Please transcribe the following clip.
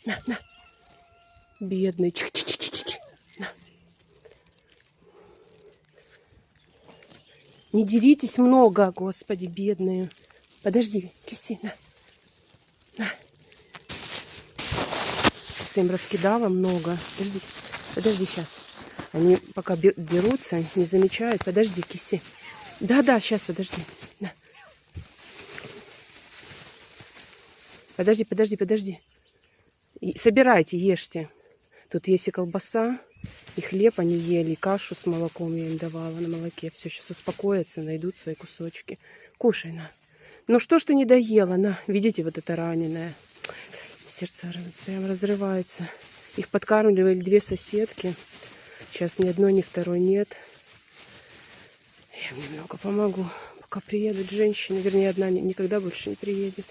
На. Бедный. Чих-чих-чих-чих. На. Не деритесь много, господи, бедные. Подожди, киси, на. Им раскидала много. Подожди сейчас. Они пока берутся, не замечают. Подожди, киси. Да, сейчас, подожди. На. Подожди. И собирайте, ешьте. Тут есть и колбаса, и хлеб они ели, и кашу с молоком я им давала на молоке. Все, сейчас успокоятся, найдут свои кусочки. Кушай, на. Ну что ж ты не доела, на. Видите, вот это раненое. Сердце прям разрывается. Их подкармливали 2 соседки. Сейчас ни одной, ни второй нет. Я им немного помогу. Пока приедут женщины. Вернее, одна никогда больше не приедет.